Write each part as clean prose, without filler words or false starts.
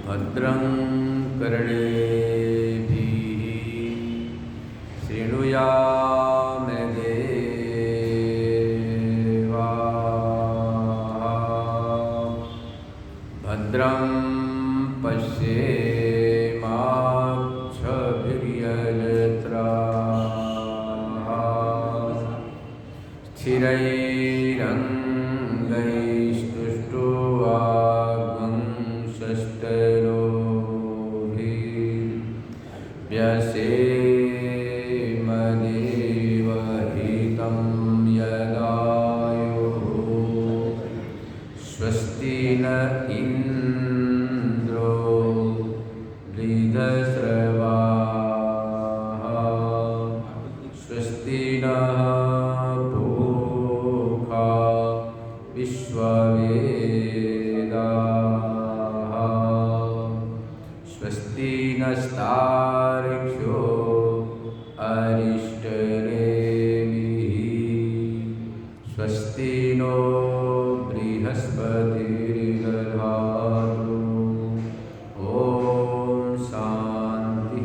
भद्रं कर्णेभिः शृणुयाम देवाः भद्रं पश्येमाक्षभिर्यजत्राः स्थिरैरङ्गैस्तुष्टुवागुंसष्टलोभिर्व्यसेमदेवहितं यदायुः स्वस्ति न इन्द्रो वृद्धश्रवाः स्वस्ति नः पूषा विश्ववेदाः स्वस्ति नस्तार्क्ष्यो अरिष्टनेमिः स्वस्ति नो बृहस्पतिर्दधातु। ओम शांति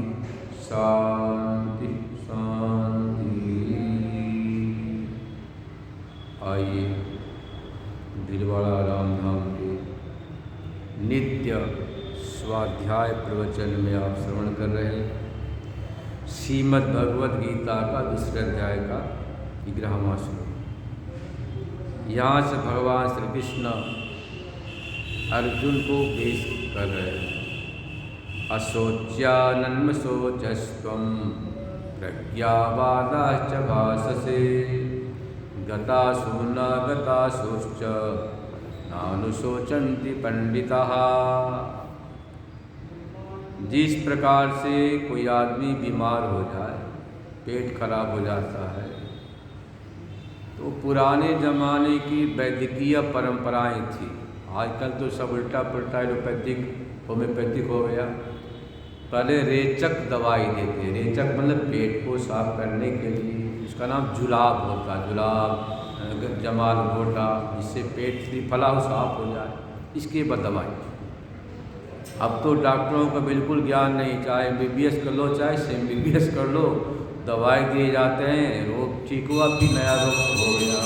शांति शांति। आइए दिलवाड़ा रामधाम के नित्य स्वाध्याय प्रवचन में आप श्रवण कर रहे हैं श्रीमद् भगवद गीता का दूसरे अध्याय का 11वां श्लोक। यहाँ से भगवान श्री कृष्ण अर्जुन को उपदेश कर रहे हैं। अशोच्यानन्मशोचस्त्वं प्रज्ञावादाश्च भाषसे गतासु न गतासुश्च नानुशोचन्ति पंडिताः। जिस प्रकार से कोई आदमी बीमार हो जाए, पेट खराब हो जाता है, तो पुराने ज़माने की वैद्यकीय परंपराएं थी। आजकल तो सब उल्टा पुल्टा एलोपैथिक होम्योपैथिक हो गया। पहले रेचक दवाई देते, रेचक मतलब पेट को साफ करने के लिए, उसका नाम जुलाब होता, जुलाब जमाल घोटा, जिससे पेट फला हो साफ हो जाए, इसकी दवाई। अब तो डॉक्टरों का बिल्कुल ज्ञान नहीं, चाहे MBBS कर लो चाहे CMBBS कर लो, दवाई दिए जाते हैं, रोग ठीक हुआ फिर नया रोग हो गया।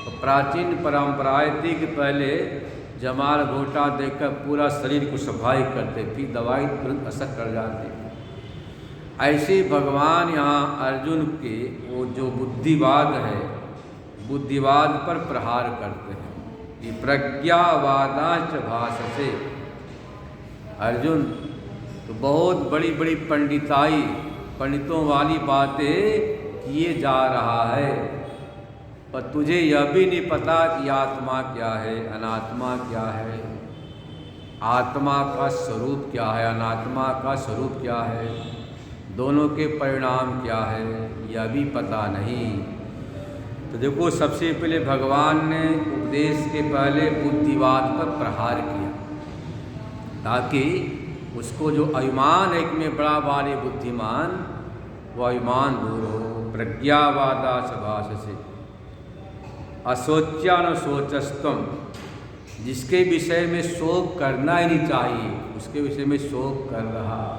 तो प्राचीन परंपराएं थी कि पहले जमाल घोटा देकर पूरा शरीर को सफाई करते, फिर दवाई तुरंत असर कर जाती। ऐसे भगवान यहाँ अर्जुन के वो जो बुद्धिवाद है, बुद्धिवाद पर प्रहार करते हैं कि प्रज्ञावादांच भाषसे। अर्जुन तो बहुत बड़ी बड़ी पंडितों वाली बातें किए जा रहा है, पर तुझे यह भी नहीं पता कि आत्मा क्या है, अनात्मा क्या है, आत्मा का स्वरूप क्या है, अनात्मा का स्वरूप क्या है, दोनों के परिणाम क्या है, यह भी पता नहीं। तो देखो, सबसे पहले भगवान ने उपदेश के पहले बुद्धिवाद पर प्रहार किया, ताकि उसको जो अभिमान है कि मैं बड़ा वाले बुद्धिमान, वो अभिमान दूर हो। प्रज्ञावादा भाषसे अशोच्यानुशोचस्त्वं, जिसके विषय में शोक करना ही नहीं चाहिए उसके विषय में शोक कर रहा।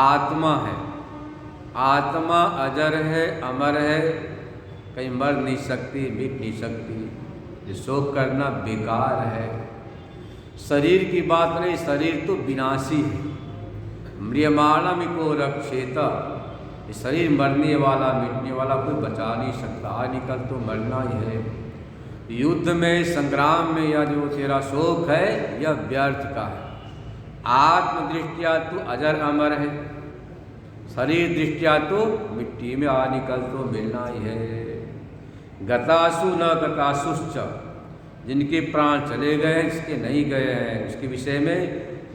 आत्मा है, आत्मा अजर है, अमर है, कहीं मर नहीं सकती, मिट नहीं सकती, ये शोक करना बेकार है। शरीर की बात नहीं, शरीर तो विनाशी है। म्रियमाणमिको रक्षेत, ये शरीर मरने वाला मिटने वाला, कोई बचा नहीं सकता, आज निकल तो मरना ही है। युद्ध में, संग्राम में यह जो तेरा शोक है यह व्यर्थ का है। आत्मदृष्टिया तो अजर अमर है, शरीर दृष्टिया तो मिट्टी में आज निकल तो मिलना ही है। गतासु न गतासुश्च, जिनके प्राण चले गए, जिसके नहीं गए हैं, उसके विषय में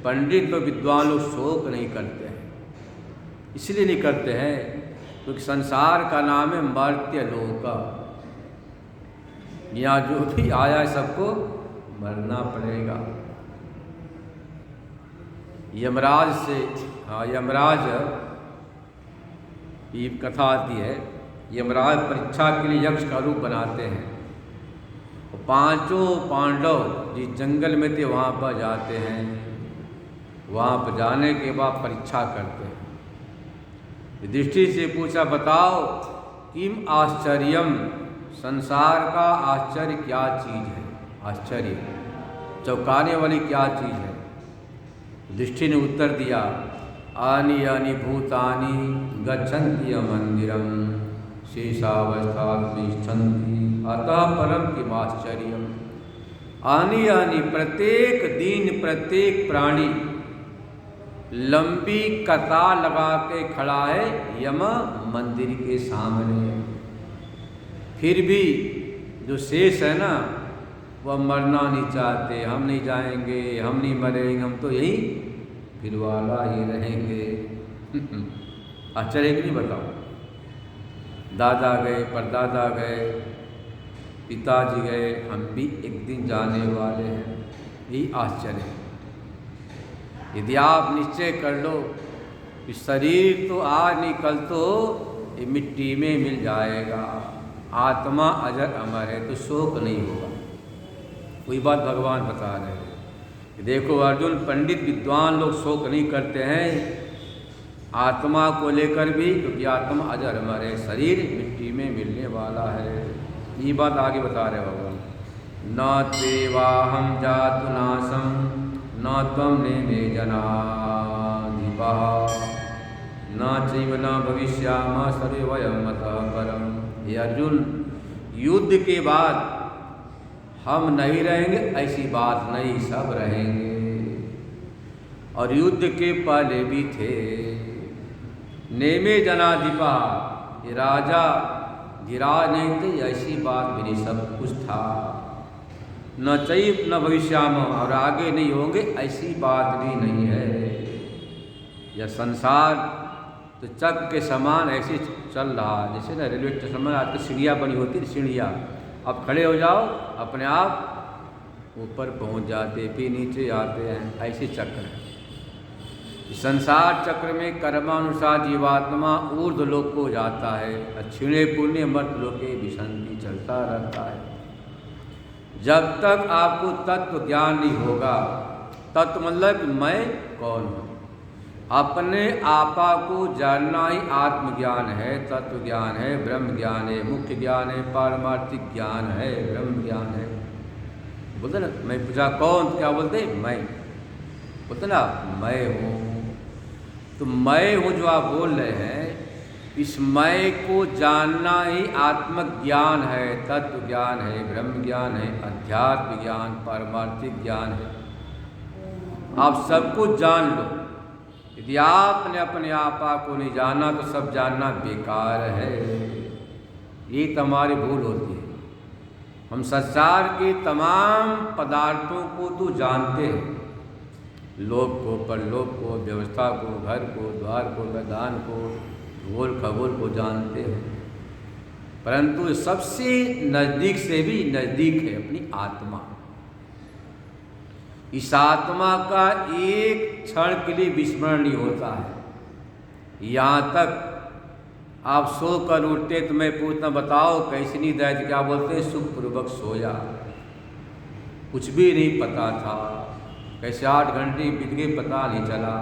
पंडित व विद्वान लोग शोक नहीं करते हैं। इसलिए नहीं करते हैं क्योंकि संसार का नाम है मर्त्य लोक। यहाँ जो भी आया है सबको मरना पड़ेगा। यमराज की कथा आती है, यमराज परीक्षा के लिए यक्ष का रूप बनाते हैं। और 5 पांडव जिस जंगल में थे वहाँ पर जाते हैं। वहाँ पर जाने के बाद परीक्षा करते हैं। युधिष्ठिर से पूछा, बताओ किम आश्चर्यम, संसार का आश्चर्य क्या चीज़ है? आश्चर्य चौंकाने वाली क्या चीज़ है? युधिष्ठिर ने उत्तर दिया, आनि यानि भूतानि गच्छन्ति मंदिरम शेषावस्थातिष्ठन्ति अतः परम किमाश्चर्यम। आनि यानि प्रत्येक दिन प्रत्येक प्राणी लंबी कतार लगा के खड़ा है यम मंदिर के सामने। फिर भी जो शेष है ना, वह मरना नहीं चाहते। हम नहीं जाएंगे, हम नहीं मरेंगे, हम तो यही फिर वाला ही रहेंगे। आश्चर्य कि नहीं बताओ? दादा गए, परदादा गए, पिताजी गए, हम भी एक दिन जाने वाले हैं। यही आश्चर्य है। यदि आप निश्चय कर लो कि शरीर तो आज नहीं कल तो ये मिट्टी में मिल जाएगा, आत्मा अजर अमर है, तो शोक नहीं होगा। वही बात भगवान बता रहे हैं कि देखो अर्जुन, पंडित विद्वान लोग शोक नहीं करते हैं आत्मा को लेकर भी, क्योंकि आत्मा अजर अमर है, शरीर मिट्टी में मिलने वाला है। ये बात आगे बता रहे भगवान। न त्वेवाहं जातु नाशं न त्वं नेमे जनाधिपः न चैव न भविष्यामः सर्वे वयम् अतः परम्। हे अर्जुन, युद्ध के बाद हम नहीं रहेंगे ऐसी बात नहीं, सब रहेंगे। और युद्ध के पहले भी थे। नेमे जनाधिपा, ये राजा गिराज नहीं थे, ऐसी बात भी नहीं, सब कुछ था। न चैव न भविष्याम, और आगे नहीं होंगे ऐसी बात भी नहीं है। यह संसार तो चक्र के समान ऐसे चल रहा है, जैसे ना रेलवे स्टेशन में आज की सीढ़ियाँ बनी होती है, सीढ़ियाँ अब खड़े हो जाओ अपने आप ऊपर पहुंच जाते, फिर नीचे आते हैं, ऐसे चक्र है। संसार चक्र में कर्मानुसार जीवात्मा ऊर्ध्व लोक को जाता है, क्षीणे पुण्य मर्त लोके विसंति चलता रहता है। जब तक आपको तत्व ज्ञान नहीं होगा, तत्व मतलब मैं कौन हूँ, अपने आपा को जानना ही आत्मज्ञान है, तत्व ज्ञान है, ब्रह्म ज्ञान है, मुख्य ज्ञान है, पारमार्थिक ज्ञान है, ब्रह्म ज्ञान है। बोलते ना, मैं पूछा कौन, क्या बोलते? मैं। बोलते ना मैं हूँ। तो मैं हूँ जो आप बोल रहे हैं, इस मैं को जानना ही आत्मज्ञान है, तत्व ज्ञान है, ब्रह्म ज्ञान है, अध्यात्म ज्ञान, पारमार्थिक ज्ञान है। आप सब कुछ जान लो। यदि आपने अपने आपा को नहीं जाना तो सब जानना बेकार है। ये तुम्हारी भूल होती है। हम संसार के तमाम पदार्थों को तो जानते हैं, लोक को, परलोक को, व्यवस्था को, घर को, द्वार को, मैदान को, भूगोल खगोल को जानते हैं, परंतु सबसे नज़दीक से भी नज़दीक है अपनी आत्मा। इस आत्मा का एक क्षण के लिए विस्मरण नहीं होता है। यहाँ तक आप सो कर उठते तो मैं पूछना, बताओ कैसी नींद आई? क्या बोलते? सुखपूर्वक सोया, कुछ भी नहीं पता था, कैसे 8 घंटे बीत गए पता नहीं चला।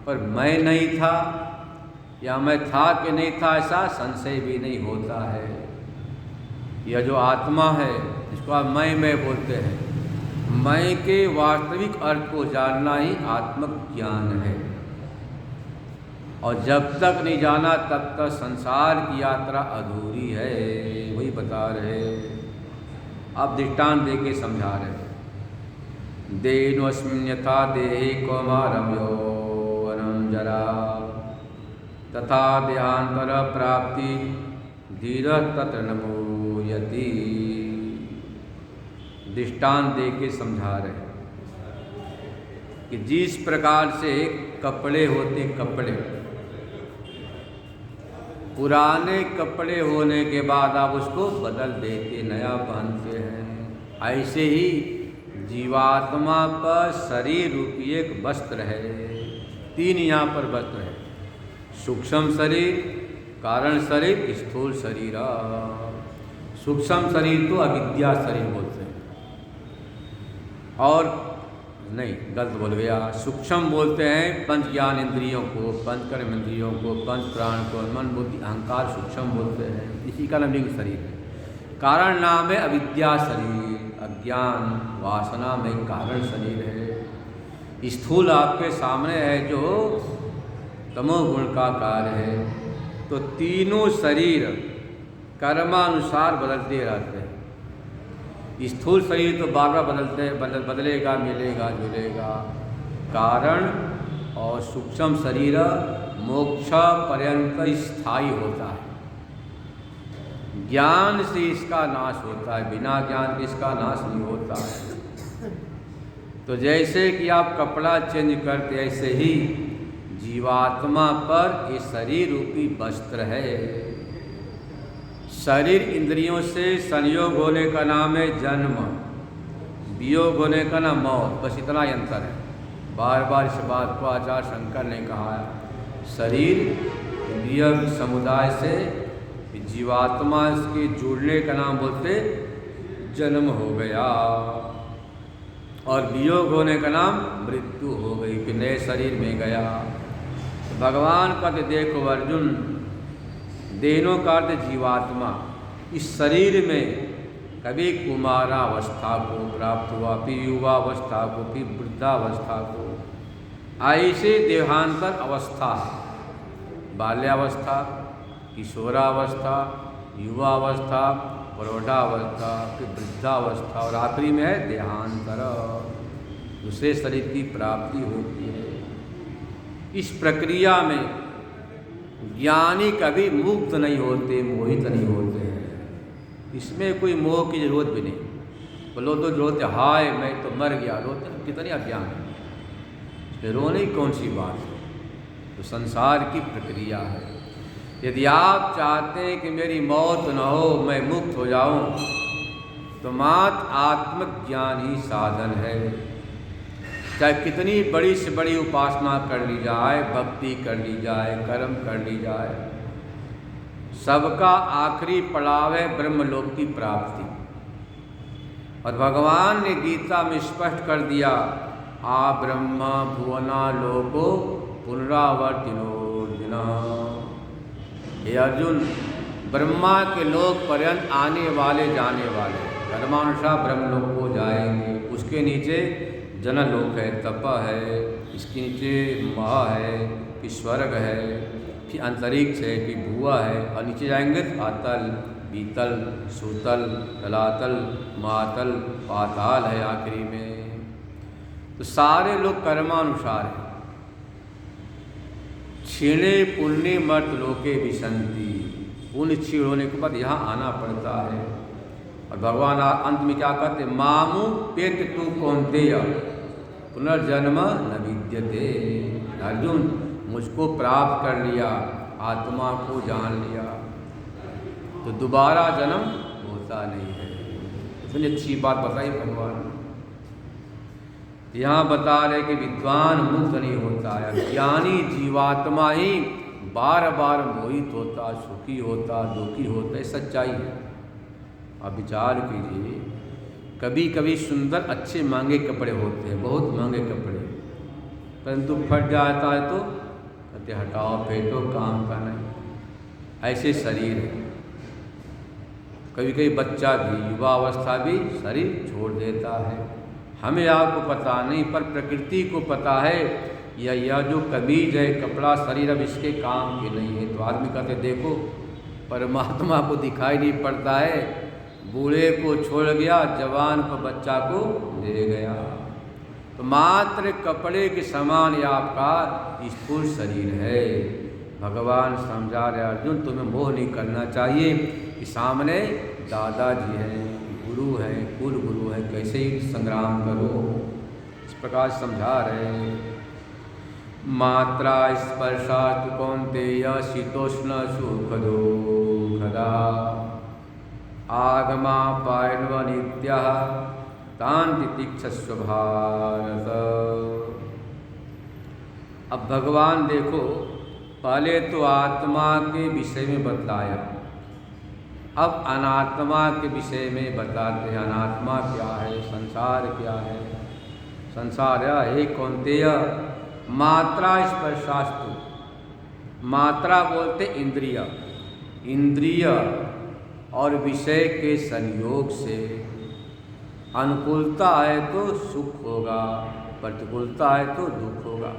पर मैं नहीं था या मैं था कि नहीं था, ऐसा संशय भी नहीं होता है। यह जो आत्मा है, इसको आप मैं बोलते हैं। मैं के वास्तविक अर्थ को जानना ही आत्मज्ञान है। और जब तक नहीं जाना तब तक संसार की यात्रा अधूरी है। वही बता रहे, आप दृष्टांत दे के समझा रहे। देनोऽस्मिन् यथा देहे कौमारं यौवनं जरा तथा देहांतर प्राप्ति धीरः तत्र न मुह्यति। दृष्टांत दे के समझा रहे कि जिस प्रकार से कपड़े होते, कपड़े पुराने कपड़े होने के बाद आप उसको बदल देते, नया पहनते हैं, ऐसे ही जीवात्मा पर शरीर रूपी एक वस्त्र है। 3 यहाँ पर वस्त्र है, सूक्ष्म शरीर, कारण शरीर स्थूल शरीर, सूक्ष्म शरीर तो अविद्या शरीर बोलते हैं। और नहीं, गलत बोल गया, सूक्ष्म बोलते हैं पंच ज्ञान इंद्रियों को, पंच कर्म इंद्रियों को, पंच प्राण को, मन बुद्धि अहंकार सूक्ष्म बोलते हैं। इसी का नाम लिंग शरीर है। कारण नाम है अविद्या शरीर, अज्ञान वासना में कारण शरीर है। स्थूल आपके सामने है जो तमोगुण का कार्य है। तो तीनों शरीर कर्मानुसार बदलते रहते हैं। स्थूल शरीर तो बार बार बदलेगा, मिलेगा, जुलेगा। कारण और सूक्ष्म शरीर मोक्ष पर्यंत स्थायी होता है। ज्ञान से इसका नाश होता है, बिना ज्ञान के इसका नाश नहीं होता है। तो जैसे कि आप कपड़ा चेंज करते, ऐसे ही जीवात्मा पर ये शरीर रूपी वस्त्र है। शरीर इंद्रियों से संयोग होने का नाम है जन्म, वियोग होने का नाम मौत। बस इतना ही अंतर है। बार बार इस बात को आचार्य शंकर ने कहा है। शरीर इंद्रिय समुदाय से जीवात्मा के जुड़ने का नाम बोलते जन्म हो गया, और वियोग होने का नाम मृत्यु हो गई, कि नए शरीर में गया। तो भगवान कहते देखो अर्जुन, देनों का अर्थ जीवात्मा इस शरीर में कभी कुमारावस्था को प्राप्त हुआ, फिर युवावस्था को, फिर वृद्धावस्था को, ऐसे देहांतर अवस्था, बाल्यावस्था, किशोरावस्था, युवावस्था, प्रौढ़ावस्था, फिर वृद्धावस्था, और आखिरी में है देहांतर, दूसरे शरीर की प्राप्ति होती है। इस प्रक्रिया में ज्ञानी कभी मुक्त नहीं होते, मोहित नहीं होते हैं। इसमें कोई मोह की जरूरत भी नहीं। बोलो तो रोते हाय मैं तो मर गया, रोते कितने अज्ञान है, रोने की कौन सी बात है। तो संसार की प्रक्रिया है। यदि आप चाहते हैं कि मेरी मौत न हो, मैं मुक्त हो जाऊं, तो मात्र आत्मज्ञान ही साधन है। चाहे कितनी बड़ी से बड़ी उपासना कर ली जाए, भक्ति कर ली जाए, कर्म कर ली जाए, सबका आखिरी पड़ाव है ब्रह्मलोक की प्राप्ति। और भगवान ने गीता में स्पष्ट कर दिया, आ ब्रह्म भुवना लोको पुनरावर्तिनोर्जुन। हे अर्जुन, ब्रह्मा के लोक पर्यंत आने वाले जाने वाले कर्मानुसार ब्रह्मलोक को जाएंगे। उसके नीचे जनलोक है, तप है, इसके नीचे महा है, फिर स्वर्ग है, फिर अंतरिक्ष है, फिर भुआ है, और नीचे जाएंगे आतल, बीतल, सूतल, तलातल, महातल, पाताल है आखिरी में। तो सारे लोग कर्मानुसार हैं। क्षीणे पुण्य मर्त लोके विसंति, पुण्य क्षीण होने के बाद यहाँ आना पड़ता है। और भगवान अंत में क्या कहते, मामू पेट तू कौन्तेय पुनर्जन्म न विद्यते। अर्जुन, मुझको प्राप्त कर लिया, आत्मा को जान लिया, तो दोबारा जन्म होता नहीं है। इतनी अच्छी बात बताई भगवान। यहाँ बता रहे कि विद्वान मुक्त नहीं होता है, ज्ञानी जीवात्मा ही बार बार मोहित होता, सुखी होता, दुखी होता है। सच्चाई है। आप विचार कीजिए, कभी कभी सुंदर अच्छे महंगे कपड़े होते हैं, बहुत महंगे कपड़े, परंतु फट जाता है तो कहते हटाओ, फेंको, काम का नहीं। ऐसे शरीर है। कभी कभी बच्चा भी, युवा अवस्था भी शरीर छोड़ देता है। हमें आपको पता नहीं, पर प्रकृति को पता है। यह जो कमीज है, कपड़ा, शरीर अब इसके काम के नहीं है। तो आदमी कहते देखो, परमात्मा को दिखाई नहीं पड़ता है, बूढ़े को छोड़ गया, जवान को, बच्चा को ले गया। तो मात्र कपड़े के समान ये आपका स्थूल शरीर है। भगवान समझा रहे अर्जुन, तुम्हें मोह नहीं करना चाहिए कि सामने दादाजी हैं, गुरु हैं, कुल गुरु हैं, कैसे ही संग्राम करो। इस प्रकार समझा रहे। मात्रा स्पर्शात् कौन्तेय शीतोष्ण सुख दुःखदा आगमा पायन्व नित्यः तान् तितिक्षस्व भारत। अब भगवान देखो पहले तो आत्मा के विषय में बतलाया, अब अनात्मा के विषय में बताते हैं। अनात्मा क्या है, संसार क्या है। संसार है कौन्तेय मात्रा स्पर्शास्तु। मात्रा बोलते इंद्रिय, इंद्रिय और विषय के संयोग से अनुकूलता है तो सुख होगा, प्रतिकूलता है तो दुख होगा।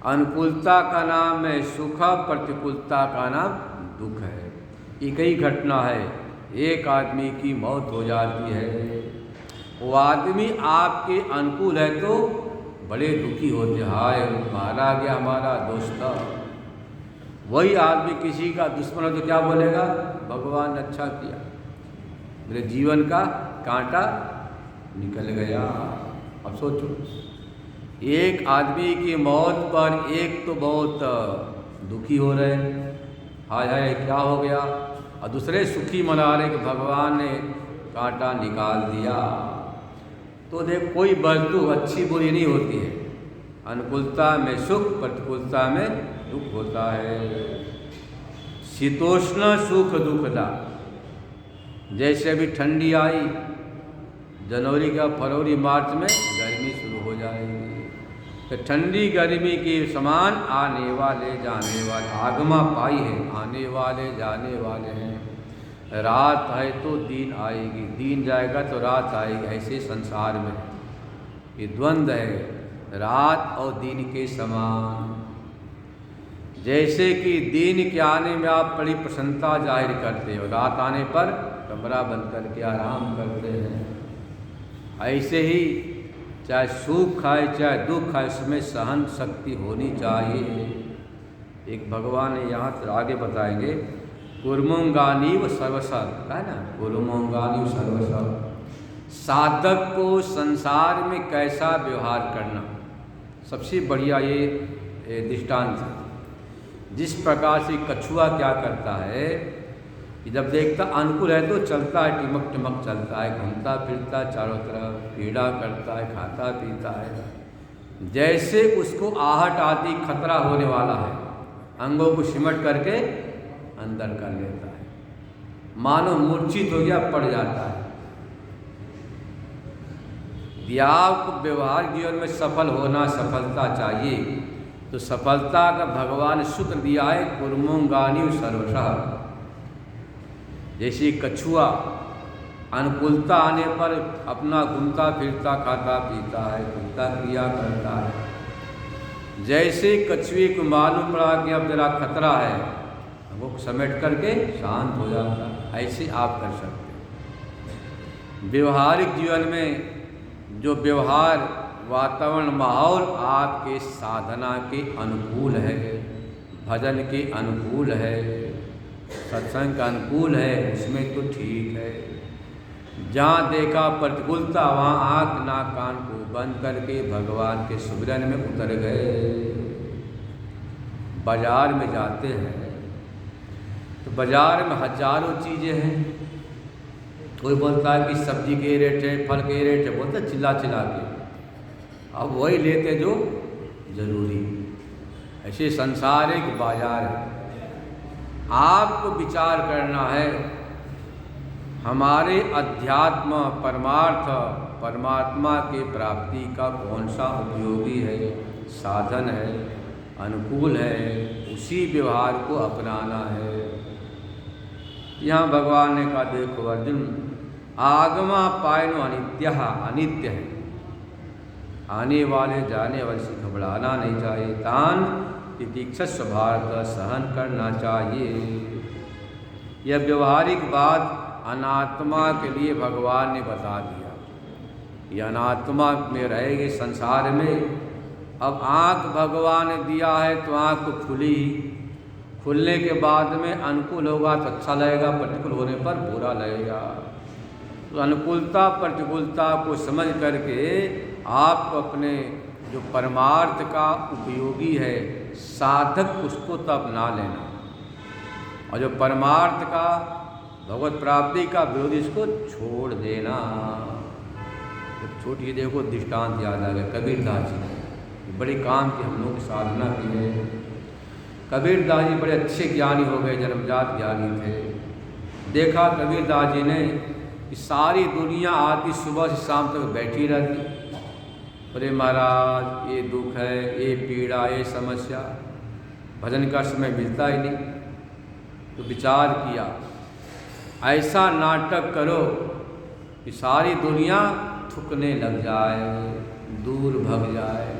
अनुकूलता का नाम है सुख, प्रतिकूलता का नाम दुख है। एक ही घटना है, एक आदमी की मौत हो जाती है, वो आदमी आपके अनुकूल है तो बड़े दुखी होते, हाय मारा गया हमारा दोस्त। वही आदमी किसी का दुश्मन है तो क्या बोलेगा, भगवान ने अच्छा किया, मेरे जीवन का कांटा निकल गया। अब सोचो, एक आदमी की मौत पर एक तो बहुत दुखी हो रहे, हाय हाय क्या हो गया, और दूसरे सुखी मना रहे कि भगवान ने कांटा निकाल दिया। तो देख, कोई वस्तु अच्छी बुरी नहीं होती है, अनुकूलता में सुख, प्रतिकूलता में दुख होता है। शीतोष्ण सुख दुखदा, जैसे अभी ठंडी आई, जनवरी का फरवरी मार्च में गर्मी शुरू हो जाएगी, तो ठंडी गर्मी के समान आने वाले जाने वाले, आगमा पाई है, आने वाले जाने वाले हैं। रात है तो दिन आएगी, दिन जाएगा तो रात आएगी। ऐसे संसार में ये द्वंद्व है, रात और दिन के समान। जैसे कि दिन के आने में आप बड़ी प्रसन्नता जाहिर करते हो, रात आने पर कमरा बंद करके आराम करते हैं। ऐसे ही चाहे सुख आए चाहे दुख आए, इसमें सहन शक्ति होनी चाहिए। एक भगवान ने यहाँ तो आगे बताएंगे, कुर्मोंगानीव सर्वसर, है ना, कुर्मोंगानीव सर्वसर। साधक को संसार में कैसा व्यवहार करना, सबसे बढ़िया ये दृष्टांत है। जिस प्रकार से कछुआ क्या करता है कि जब देखता अनुकूल है तो चलता है, टिमक टिमक चलता है, घूमता फिरता चारों तरफ, पीड़ा करता है, खाता पीता है। जैसे उसको आहट आदि खतरा होने वाला है, अंगों को सिमट करके अंदर कर लेता है, मानो मूर्छित हो गया, पड़ जाता है। आपको व्यवहार जीवन में सफल होना, सफलता चाहिए, तो सफलता का भगवान सूत्र दिया है, कुर्मोंगानी सर्वशः। जैसे कछुआ अनुकूलता आने पर अपना घूमता फिरता, खाता पीता है, घूमता क्रिया करता है। जैसे कछुए को मालूम पड़ा कि अब जरा खतरा है, वो समेट करके शांत हो जाता है। ऐसे आप कर सकते हैं। व्यवहारिक जीवन में जो व्यवहार वातावरण माहौल आपके साधना के अनुकूल है, भजन के अनुकूल है, सत्संग का अनुकूल है, उसमें तो ठीक है। जहाँ देखा प्रतिकूलता वहाँ आँख नाक कान को बंद करके भगवान के सुमिरन में उतर गए। बाजार में जाते हैं तो बाजार में हजारों चीज़ें हैं। कोई बोलता है कि सब्जी के रेट है, फल के रेट है, बोलते चिल्ला चिल्ला के, अब वही लेते जो जरूरी। ऐसे संसार एक बाजार है। आपको विचार करना है, हमारे अध्यात्म परमार्थ परमात्मा के प्राप्ति का कौन सा उपयोगी है, साधन है, अनुकूल है, उसी व्यवहार को अपनाना है। यहाँ भगवान ने कहा, देखो अर्जुन, आगमा पायनो अनित्य, अनित्य है, आने वाले जाने वाले से घबराना नहीं चाहिए। तान तितिक्षा स्वभाव सहन करना चाहिए। यह व्यवहारिक बात अनात्मा के लिए भगवान ने बता दिया। ये अनात्मा में रहेंगे संसार में। अब आँख भगवान ने दिया है तो आँख तो खुली, खुलने के बाद में अनुकूल होगा तो अच्छा लगेगा, प्रतिकूल होने पर बुरा लगेगा। तो अनुकूलता प्रतिकूलता को समझ करके आप अपने जो परमार्थ का उपयोगी है साधक, उसको तो अपना लेना, और जो परमार्थ का भगवत प्राप्ति का विरोधी, इसको छोड़ देना। तो छोटी देखो दृष्टांत याद आ गया, कबीरदास जी ने बड़े काम की हम लोग की साधना की है। कबीरदास जी बड़े अच्छे ज्ञानी हो गए, जन्मजात ज्ञानी थे। देखा कबीरदास जी ने कि सारी दुनिया आती सुबह से शाम तक बैठी रहती, बोले महाराज ये दुख है, ये पीड़ा, ये समस्या, भजन का समय मिलता ही नहीं। तो विचार किया ऐसा नाटक करो कि सारी दुनिया थूकने लग जाए, दूर भग जाए,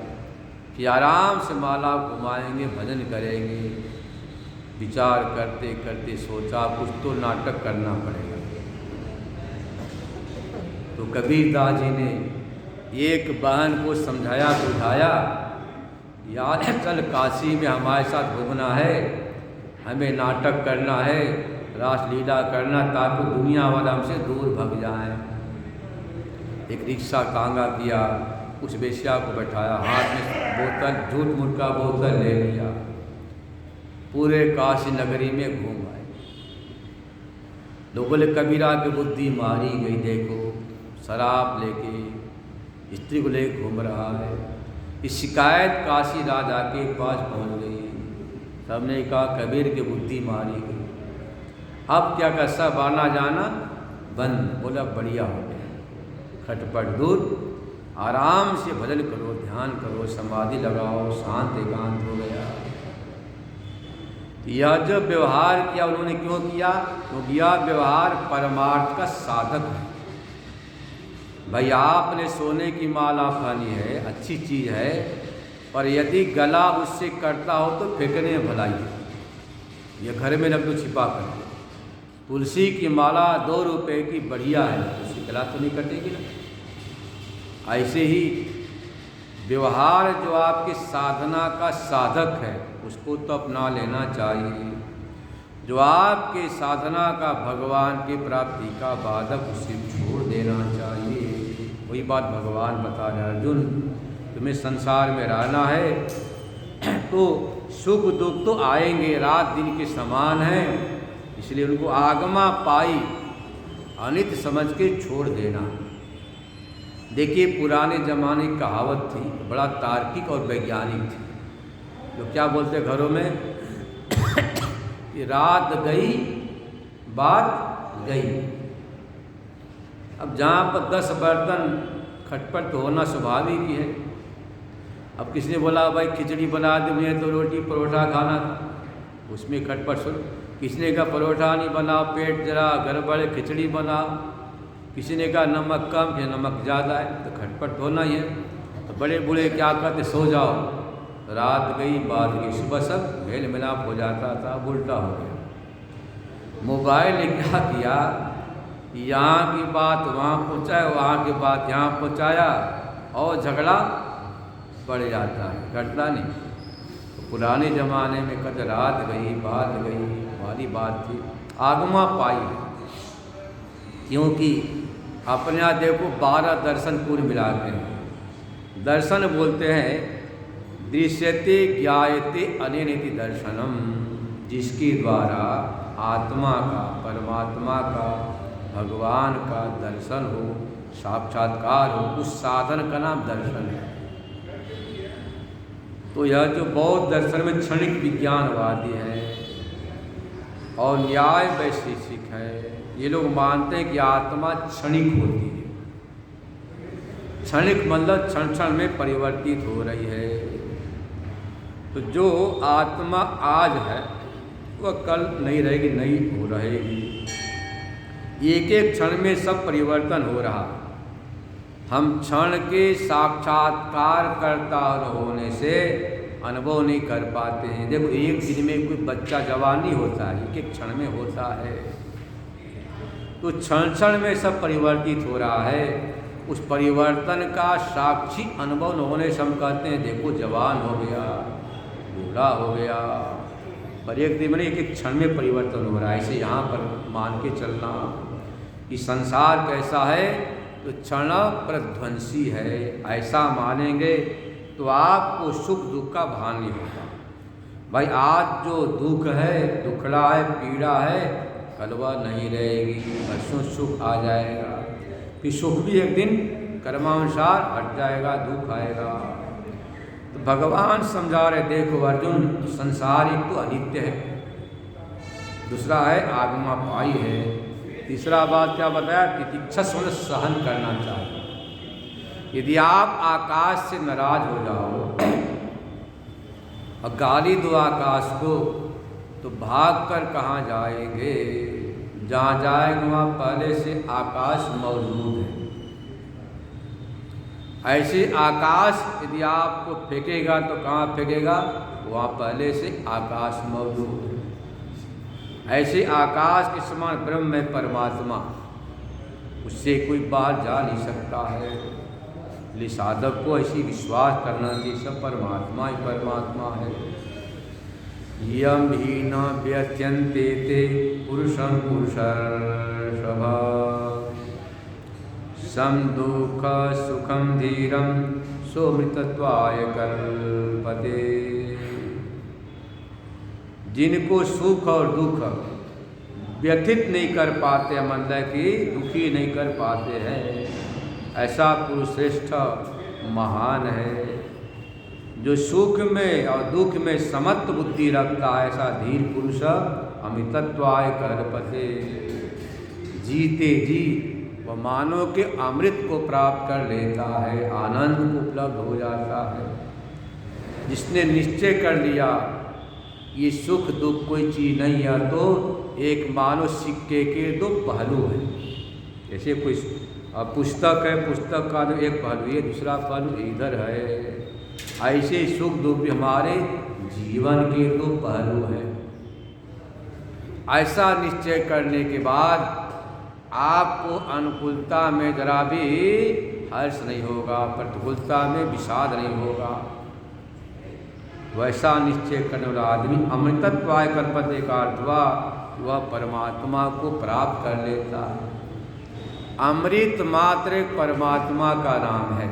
कि आराम से माला घुमाएंगे, भजन करेंगे। विचार करते करते सोचा कुछ तो नाटक करना पड़ेगा। तो कबीरदास जी ने एक बहन को समझाया बुझाया, यार चल काशी में हमारे साथ घूमना है, हमें नाटक करना है, रासलीला करना, ताकि दुनिया वाला हमसे दूर भग जाए। एक रिक्शा कांगा किया, उस वेश्या को बैठाया, हाथ में बोतल, झूठ मूठ का बोतल ले लिया, पूरे काशी नगरी में घूम आए। लोग बोले कबीरा की बुद्धि मारी गई, देखो शराब लेके स्त्री को लेके घूम रहा है। इस शिकायत काशी राजा के पास पहुंच गई। सबने कहा कबीर की बुद्धि मारी गई, अब क्या कर, सब आना जाना बंद। बोला बढ़िया हो गया, खटपट दूर, आराम से भजन करो, ध्यान करो, समाधि लगाओ, शांत एकांत हो गया। यह जो व्यवहार किया उन्होंने क्यों किया? क्योंकि यह व्यवहार परमार्थ का साधक है। भाई आपने सोने की माला पहनी है, अच्छी चीज़ है, पर यदि गला उससे कटता हो तो फेंकने में भलाई है, यह घर में रख दो छिपा कर। तुलसी की माला 2 रुपए की बढ़िया है, उसकी गला तो नहीं कटेगी ना। ऐसे ही व्यवहार जो आपकी साधना का साधक है उसको तो अपना लेना चाहिए, जो आपके साधना का भगवान की प्राप्ति का बाधक उसे छोड़ देना चाहिए। वही बात भगवान बता रहे हैं, अर्जुन तुम्हें संसार में रहना है तो सुख दुख तो आएंगे, रात दिन के समान है, इसलिए उनको आगमा पाई अनित समझ के छोड़ देना। देखिए पुराने ज़माने की कहावत थी, बड़ा तार्किक और वैज्ञानिक थी। तो क्या बोलते घरों में कि रात गई बात गई। अब जहाँ पर 10 बर्तन खटपट तो होना स्वाभाविक ही है। अब किसी ने बोला भाई खिचड़ी बना दे, मुझे तो रोटी परोठा खाना था, उसमें खटपट सुन। किसी ने कहा परोठा नहीं बनाओ, पेट जरा गड़बड़, खिचड़ी बनाओ। किसी ने कहा नमक कम, कि नमक ज़्यादा है, तो खटपट होना ही है। तो बड़े बूढ़े क्या कहते, सो जाओ, रात गई बात गई, सुबह सब मेल मिलाप हो जाता था, उल्टा हो गया। मोबाइल ने क्या किया, यहाँ की बात वहाँ पहुँचाया, वहाँ की बात यहाँ पहुँचाया, और झगड़ा बढ़ जाता है, घटता नहीं। तो पुराने ज़माने में कद रात गई बात गई वाली बात थी, आगमा पाई। क्योंकि अपने यहाँ देखो 12 दर्शन पूर्व मिलाते हैं। दर्शन बोलते हैं दृश्यते ज्ञायते अनेनेति दर्शनम, जिसके द्वारा आत्मा का, परमात्मा का, भगवान का दर्शन हो, साक्षात्कार हो, उस साधन का नाम दर्शन है। तो यह जो बौद्ध दर्शन में क्षणिक विज्ञानवादी है और न्याय वैशेषिक है, ये लोग मानते हैं कि आत्मा क्षणिक होती है। क्षणिक मतलब क्षण क्षण में परिवर्तित हो रही है। तो जो आत्मा आज है वह कल नहीं रहेगी, नहीं हो रहेगी। एक एक क्षण में सब परिवर्तन हो रहा। हम क्षण के साक्षात्कार करता होने से अनुभव नहीं कर पाते हैं। देखो एक दिन में कोई बच्चा जवान नहीं होता है, एक एक क्षण में होता है। तो क्षण क्षण में सब परिवर्तित हो रहा है। उस परिवर्तन का साक्षी अनुभव न होने से हम कहते हैं देखो जवान हो गया, बूढ़ा हो गया, पर एक दिन में एक एक क्षण में परिवर्तन हो रहा है। ऐसे यहाँ पर मान के चलना कि संसार कैसा है तो क्षण प्रध्वंसी है, ऐसा मानेंगे तो आपको सुख दुख का भान नहीं होगा। भाई आज जो दुख है, दुखड़ा है, पीड़ा है, कल वह नहीं रहेगी, परसों सुख आ जाएगा। फिर सुख भी एक दिन कर्मानुसार हट जाएगा, दुख आएगा। तो क्षण क्षण में परिवर्तन हो रहा है। तो भगवान समझा रहे, देखो अर्जुन, संसार एक तो अनित्य है, दूसरा है आगमापाई है, तीसरा बात क्या बताया, तितिक्षस्व सहन करना चाहिए। यदि आप आकाश से नाराज हो जाओ और गाली दो आकाश को, तो भाग कर कहाँ जाएंगे, जहाँ जाएंगे वहाँ पहले से आकाश मौजूद है। ऐसे आकाश यदि आपको फेंकेगा तो कहाँ फेंकेगा, वहाँ पहले से आकाश मौजूद है। ऐसे आकाश के समान ब्रह्म है परमात्मा, उससे कोई बाहर जा नहीं सकता है। इसलिए साधक को ऐसी विश्वास करना चाहिए, सब परमात्मा ही परमात्मा है। यम ही न व्यथ्यन्ते ते पुरुषं पुरुषर्षभ, सम दुख सुखम धीरम सोमृतत्वाय कल्पते। जिनको सुख और दुख व्यथित नहीं कर पाते, मतलब कि दुखी नहीं कर पाते हैं, ऐसा पुरुष श्रेष्ठ महान है। जो सुख में और दुख में समत्व बुद्धि रखता है, ऐसा धीर पुरुष अमृतत्वाय कल्पते, जीते जी वह मानव के अमृत को प्राप्त कर लेता है, आनंद को उपलब्ध हो जाता है। जिसने निश्चय कर लिया ये सुख दुख कोई चीज़ नहीं है, तो एक मानव सिक्के के दो पहलू हैं। जैसे कोई पुस्तक है, पुस्तक का जो एक पहलू है, दूसरा पहलू इधर है, ऐसे सुख दुख भी हमारे जीवन के दो पहलू हैं। ऐसा निश्चय करने के बाद आपको अनुकूलता में जरा भी हर्ष नहीं होगा, प्रतिकूलता में विषाद नहीं होगा। वैसा निश्चय करने वाला आदमी अमृतत्वाय कल्पते का अर्थ हुआ, वह परमात्मा को प्राप्त कर लेता है। अमृत मात्र एक परमात्मा का नाम है।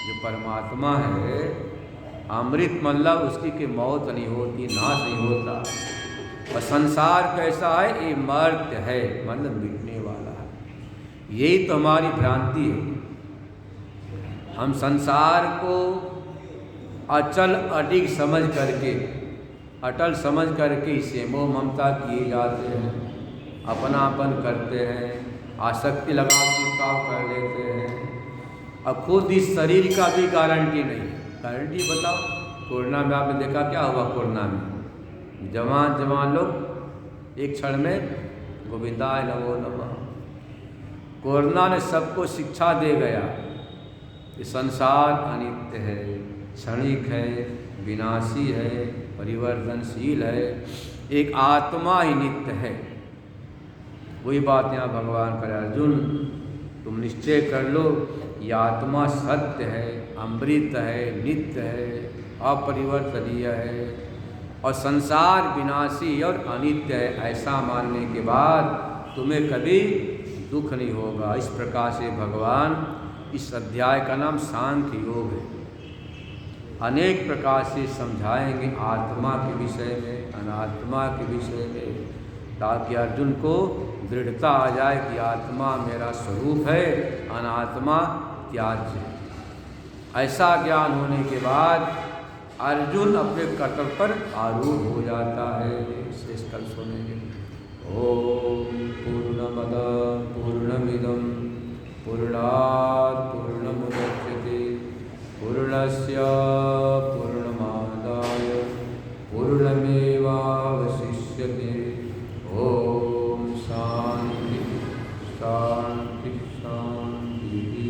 जो परमात्मा है, अमृत मतलब उसकी की मौत नहीं होती, नाश नहीं होता। और संसार कैसा है, ये मर्त्य है, मतलब मिटने वाला है। यही तो हमारी भ्रांति है। हम संसार को अचल अडिग समझ करके, अटल समझ करके इसे मोह ममता किए जाते हैं, अपनापन करते हैं, आसक्ति लगा चिपकाव कर लेते हैं। अब खुद इस शरीर का भी गारंटी नहीं। गारंटी बताओ, कोरोना में आपने देखा क्या हुआ। कोरोना में जवान जवान लोग एक क्षण में गोविंदाय नमो नमः। कोरोना ने सबको शिक्षा दे गया कि संसार अनित्य है, क्षणिक है, विनाशी है, परिवर्तनशील है, एक आत्मा ही नित्य है। वही बात यहाँ भगवान करे, अर्जुन तुम निश्चय कर लो, ये आत्मा सत्य है, अमृत है, नित्य है, अपरिवर्तनीय है, और संसार विनाशी और अनित्य है। ऐसा मानने के बाद तुम्हें कभी दुख नहीं होगा। इस प्रकार से भगवान, इस अध्याय का नाम सांख्य योग है, अनेक प्रकार से समझाएंगे आत्मा के विषय में, अनात्मा के विषय में, ताकि अर्जुन को दृढ़ता आ जाए कि आत्मा मेरा स्वरूप है, अनात्मा त्याज्य है। ऐसा ज्ञान होने के बाद अर्जुन अपने कर्तव्य पर आरूढ़ हो जाता है। शेष कल सुनेंगे। ओम पूर्णमद पूर्णमिदं पूर्णात् पूर्णमुदच्यते पूर्णस्य पूर्णमादाय पूर्णमेवावशिष्यते। ओम शांति शांति शांति।